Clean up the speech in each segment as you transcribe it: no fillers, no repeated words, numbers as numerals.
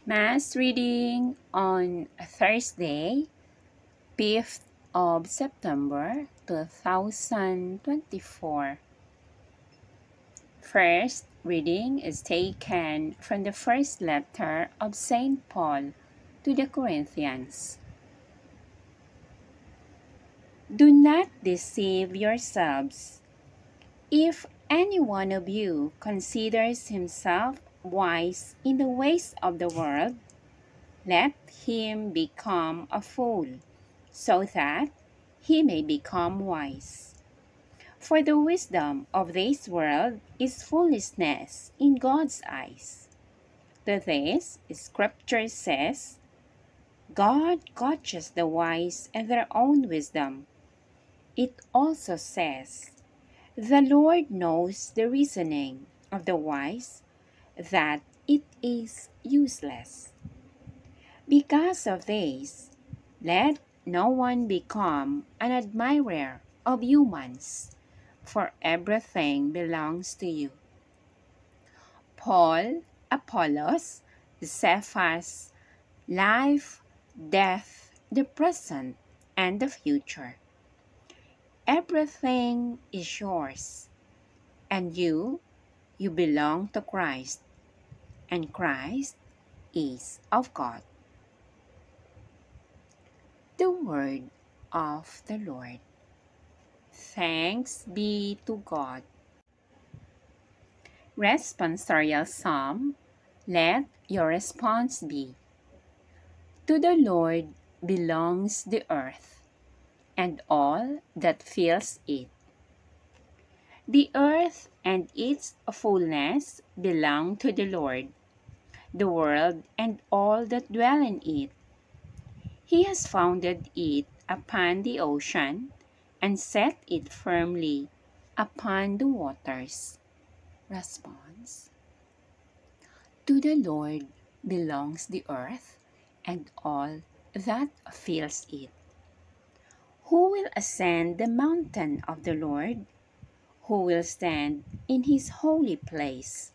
Mass reading on Thursday, 5th of September 2024. First reading is taken from the first letter of St. Paul to the Corinthians. Do not deceive yourselves. If any one of you considers himself wise in the ways of the world, let him become a fool, so that he may become wise. For the wisdom of this world is foolishness in God's eyes. To this, Scripture says, God gauges the wise in their own wisdom. It also says, the Lord knows the reasoning of the wise, that it is useless. Because of this, let no one become an admirer of humans, for everything belongs to you. Paul, Apollos, Cephas, life, death, the present, and the future. Everything is yours, and you belong to Christ, and Christ is of God. The word of the Lord. Thanks be to God. Responsorial Psalm. Let your response be, to the Lord belongs the earth, and all that fills it. The earth and its fullness belong to the Lord, the world and all that dwell in it. He has founded it upon the ocean and set it firmly upon the waters. Response. To the Lord belongs the earth and all that fills it. Who will ascend the mountain of the Lord? Who will stand in his holy place?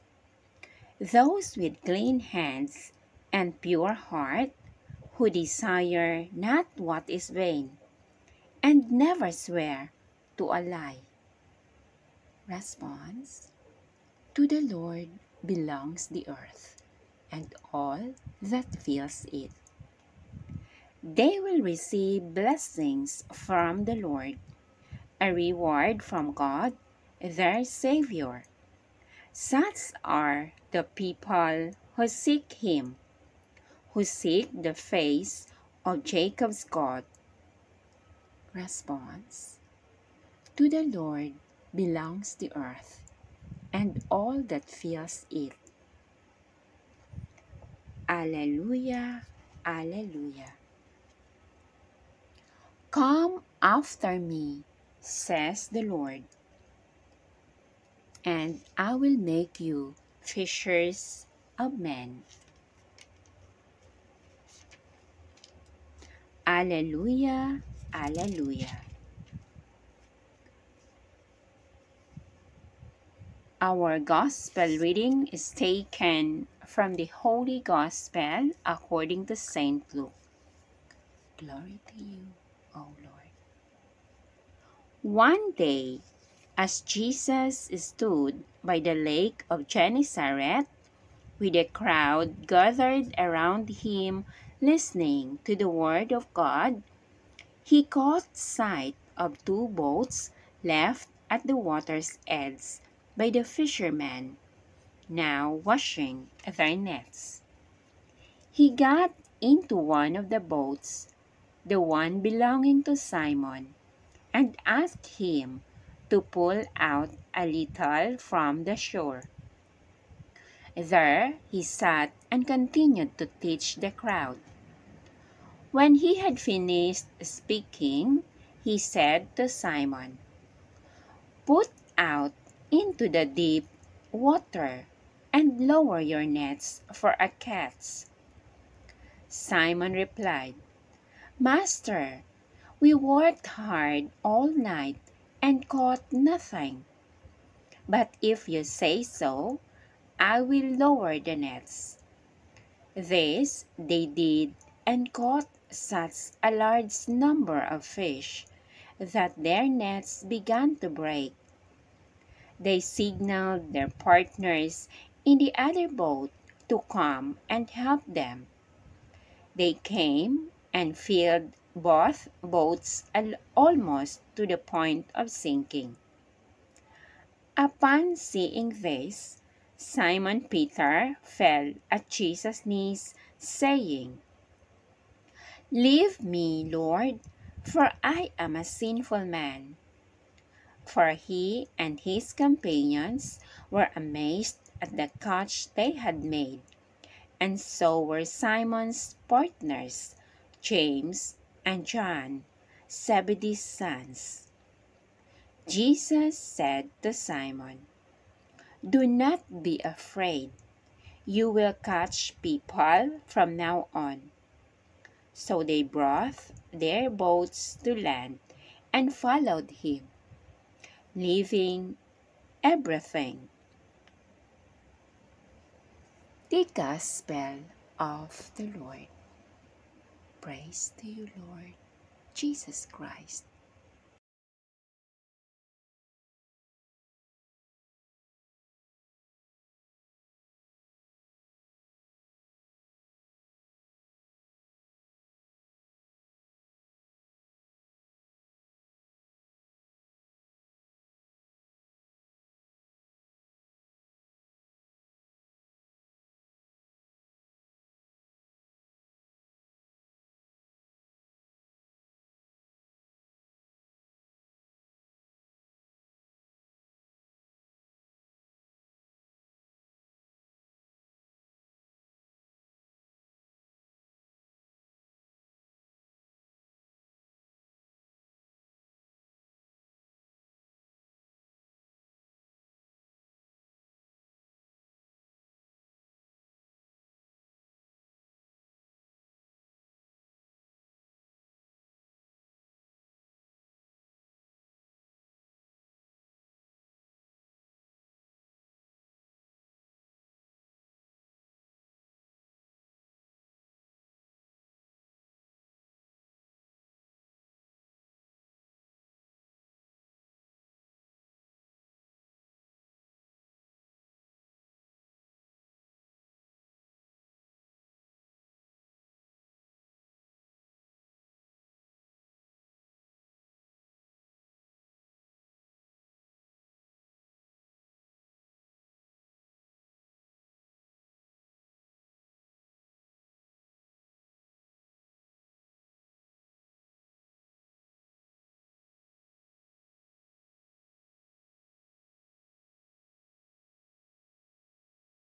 Those with clean hands and pure heart, who desire not what is vain, and never swear to a lie. Response. To the Lord belongs the earth, and all that fills it. They will receive blessings from the Lord, a reward from God, their Savior. Such are the people who seek Him, who seek the face of Jacob's God. Response. To the Lord belongs the earth, and all that fills it. Alleluia, Alleluia. Come after me, says the Lord, and I will make you fishers of men. Alleluia, Alleluia. Our Gospel reading is taken from the Holy Gospel according to St. Luke. Glory to you, O Lord. One day, as Jesus stood by the lake of Gennesaret, with a crowd gathered around him listening to the word of God, he caught sight of two boats left at the water's edge by the fishermen, now washing their nets. He got into one of the boats, the one belonging to Simon, and asked him to pull out a little from the shore. There he sat and continued to teach the crowd. When he had finished speaking, he said to Simon, "Put out into the deep water and lower your nets for a catch." Simon replied, "Master, we worked hard all night and caught nothing. But if you say so, I will lower the nets." This they did and caught such a large number of fish that their nets began to break. They signaled their partners in the other boat to come and help them. They came and filled both boats almost to the point of sinking. Upon seeing this, Simon Peter fell at Jesus' knees, saying, "Leave me, Lord, for I am a sinful man." For he and his companions were amazed at the catch they had made, and so were Simon's partners, James and John, Zebedee's sons. Jesus said to Simon, "Do not be afraid. You will catch people from now on." So they brought their boats to land and followed him, leaving everything. The Gospel of the Lord. Praise to you, Lord Jesus Christ.